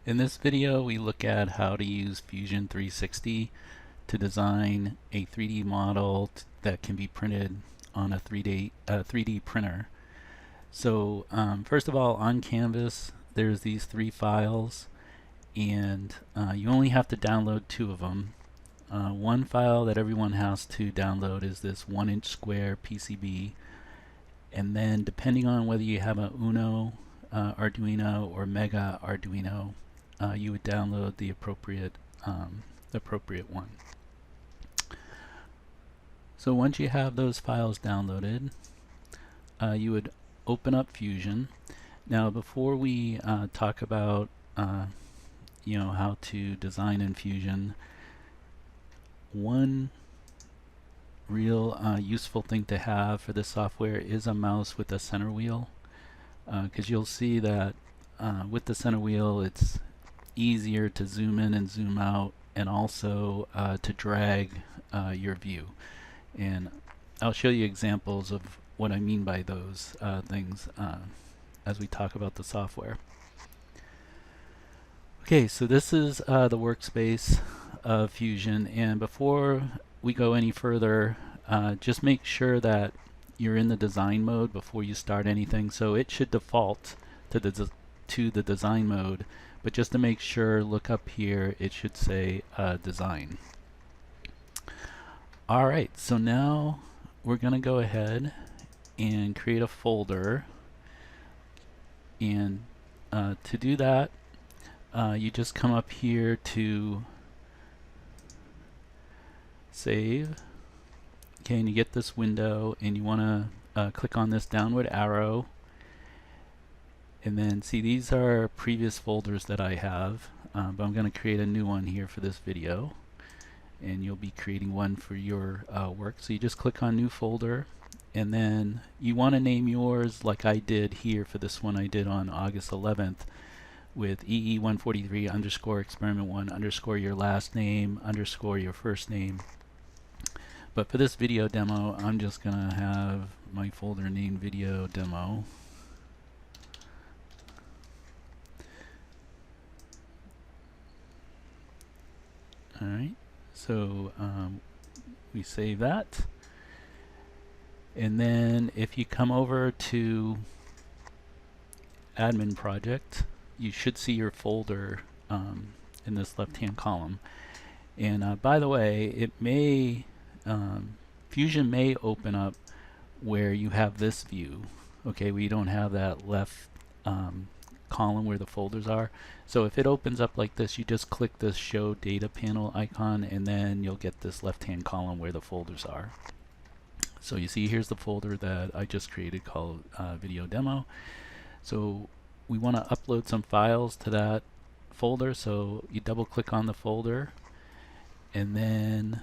In this video, we look at how to use Fusion 360 to design a 3D model that can be printed on a 3D printer. So first of all, on Canvas, there's these three files, and you only have to download two of them. One file that everyone has to download is this 1" square PCB, and then depending on whether you have a Uno Arduino or Mega Arduino, you would download the appropriate one. So once you have those files downloaded, you would open up Fusion. Now, before we talk about how to design in Fusion, one real useful thing to have for this software is a mouse with a center wheel, because you'll see that with the center wheel it's easier to zoom in and zoom out, and also to drag your view. And I'll show you examples of what I mean by those things as we talk about the software. Okay, so this is the workspace of Fusion, and before we go any further, just make sure that you're in the design mode before you start anything. So it should default to the design mode, but just to make sure, look up here, it should say design. Alright, so now we're going to go ahead and create a folder, and to do that you just come up here to save. Okay, and you get this window, and you want to click on this downward arrow, and then see, these are previous folders that I have, but I'm going to create a new one here for this video, and you'll be creating one for your work. So you just click on new folder, and then you want to name yours like I did here for this one I did on August 11th with EE143 underscore experiment 1 underscore your last name underscore your first name. But for this video demo, I'm just gonna have my folder named video demo. Alright, so we save that, and then if you come over to admin project, you should see your folder in this left hand column. And by the way, it may Fusion may open up where you have this view, okay, where you don't have that left column where the folders are. So if it opens up like this, you just click this show data panel icon, and then you'll get this left hand column where the folders are. So you see, here's the folder that I just created called video demo. So we want to upload some files to that folder, so you double click on the folder, and then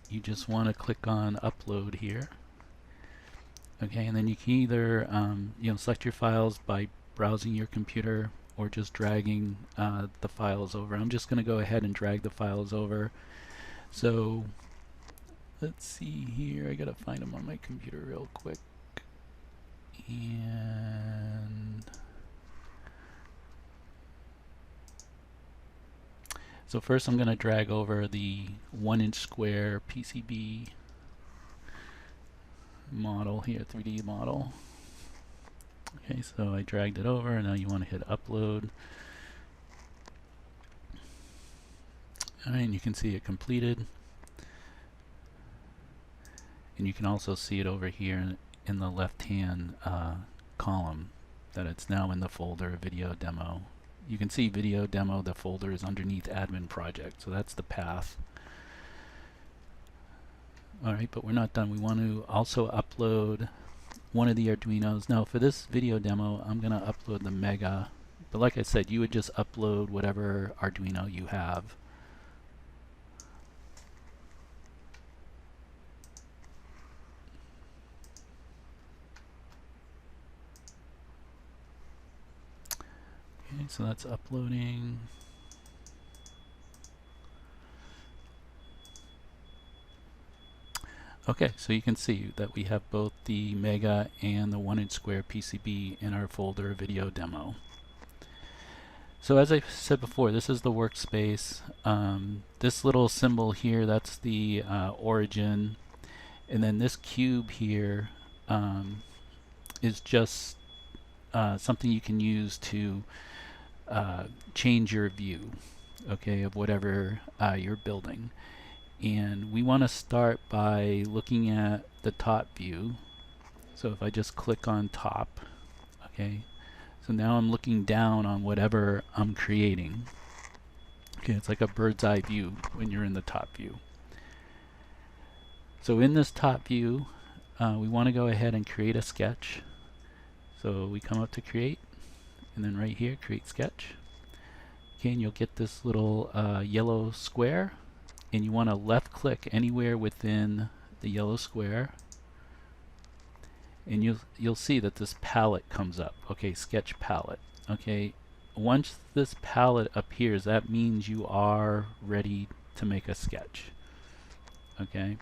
you just want to click on upload here. Okay, and then you can either select your files by browsing your computer or just dragging the files over. I'm just going to go ahead and drag the files over. So let's see here, I gotta find them on my computer real quick. And so first I'm going to drag over the 1" square PCB model here, 3D model. Okay, so I dragged it over, and now you want to hit upload. Alright, and you can see it completed. And you can also see it over here in the left hand column that it's now in the folder video demo. You can see video demo, the folder is underneath admin project, so that's the path. Alright, but we're not done. We want to also upload one of the Arduinos. Now for this video demo, I'm going to upload the Mega, but like I said, you would just upload whatever Arduino you have. Okay, so that's uploading. Okay, so you can see that we have both the Mega and the 1" square PCB in our folder video demo. So as I said before, this is the workspace. This little symbol here, that's the origin. And then this cube here is just something you can use to change your view, okay, of whatever you're building. And we want to start by looking at the top view. So if I just click on top, okay, so now I'm looking down on whatever I'm creating. Okay, it's like a bird's eye view when you're in the top view. So in this top view, we want to go ahead and create a sketch. So we come up to create, and then right here, create sketch. Okay, and you'll get this little yellow square, and you want to left click anywhere within the yellow square, and you'll see that this palette comes up. Okay, sketch palette. Okay, once this palette appears, that means you are ready to make a sketch. Okay,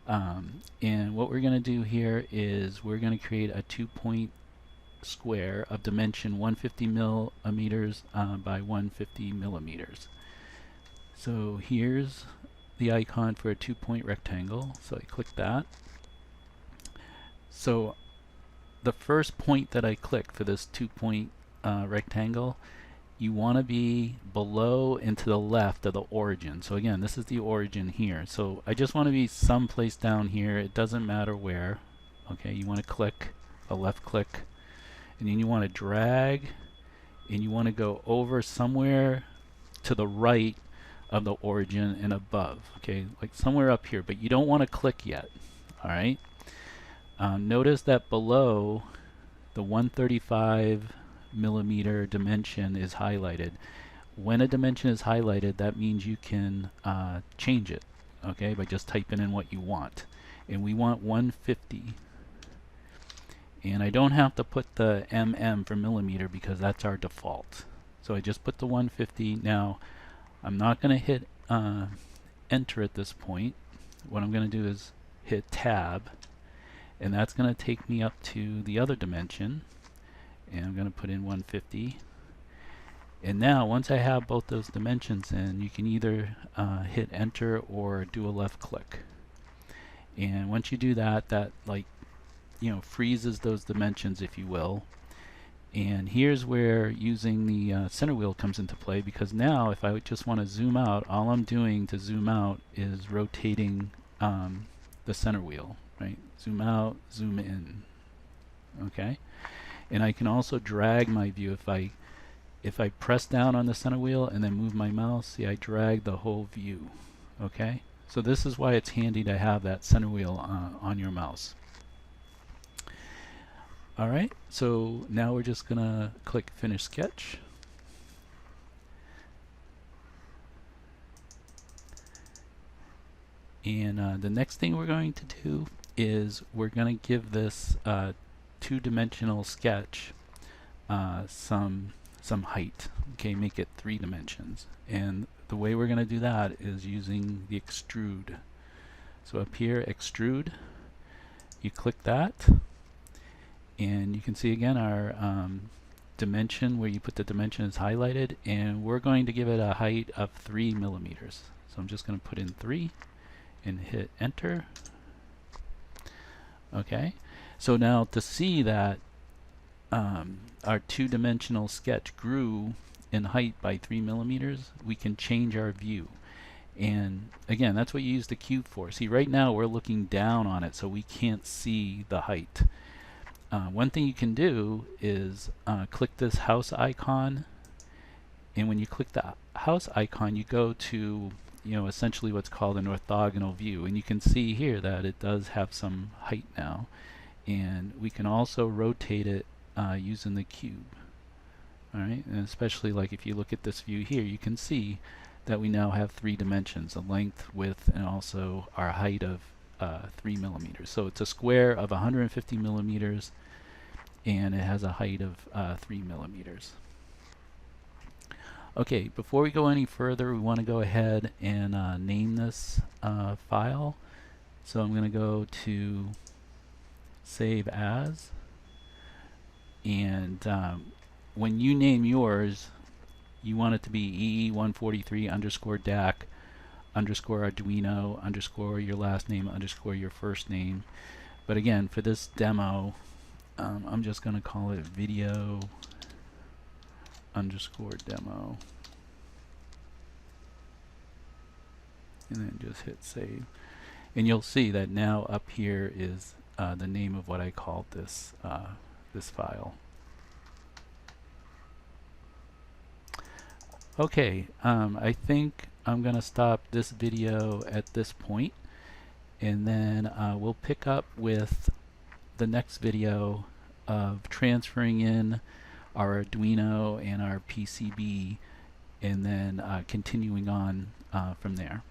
and what we're going to do here is we're going to create a 2-point square of dimension 150 millimeters by 150 millimeters. So here's the icon for a 2-point rectangle. So I click that. So the first point that I click for this 2-point rectangle, you want to be below and to the left of the origin. So again, this is the origin here. So I just want to be someplace down here. It doesn't matter where. Okay, you want to click a left click, and then you want to drag, and you want to go over somewhere to the right of the origin and above. Okay, like somewhere up here, but you don't want to click yet. All right. Notice that below the 135 millimeter dimension is highlighted. When a dimension is highlighted, that means you can change it, okay, by just typing in what you want. And we want 150. And I don't have to put the mm for millimeter because that's our default. So I just put the 150. Now, I'm not going to hit enter at this point. What I'm going to do is hit tab, and that's going to take me up to the other dimension, and I'm going to put in 150. And now once I have both those dimensions in, you can either hit enter or do a left click. And once you do that, that freezes those dimensions, if you will. And here's where using the center wheel comes into play, because now if I just want to zoom out, all I'm doing to zoom out is rotating the center wheel, right? Zoom out, zoom in. Okay, and I can also drag my view. If I press down on the center wheel and then move my mouse, see, I drag the whole view. Okay, so this is why it's handy to have that center wheel on your mouse. Alright, so now we're just gonna click Finish Sketch. And the next thing we're going to do is we're going to give this two-dimensional sketch some height. Okay, make it 3 dimensions. And the way we're going to do that is using the Extrude. So up here, Extrude, you click that, and you can see again our dimension, where you put the dimension, is highlighted, and we're going to give it a height of 3 millimeters. So I'm just going to put in 3 and hit enter. Okay, so now to see that our two-dimensional sketch grew in height by 3 millimeters, we can change our view. And again, that's what you use the cube for. See, right now we're looking down on it, so we can't see the height. One thing you can do is click this house icon, and when you click the house icon, you go to essentially what's called an orthogonal view, and you can see here that it does have some height now, and we can also rotate it using the cube. Alright, and especially like if you look at this view here, you can see that we now have 3 dimensions, a length, width, and also our height of 3 millimeters. So it's a square of 150 millimeters, and it has a height of 3 millimeters. Okay, before we go any further, we want to go ahead and name this file. So I'm going to go to Save As, and when you name yours, you want it to be EE143 underscore DAC underscore Arduino underscore your last name underscore your first name. But again, for this demo, I'm just going to call it video underscore demo. And then just hit save. And you'll see that now up here is the name of what I called this, this file. Okay, I think I'm going to stop this video at this point, and then we'll pick up with the next video of transferring in our Arduino and our PCB, and then continuing on from there.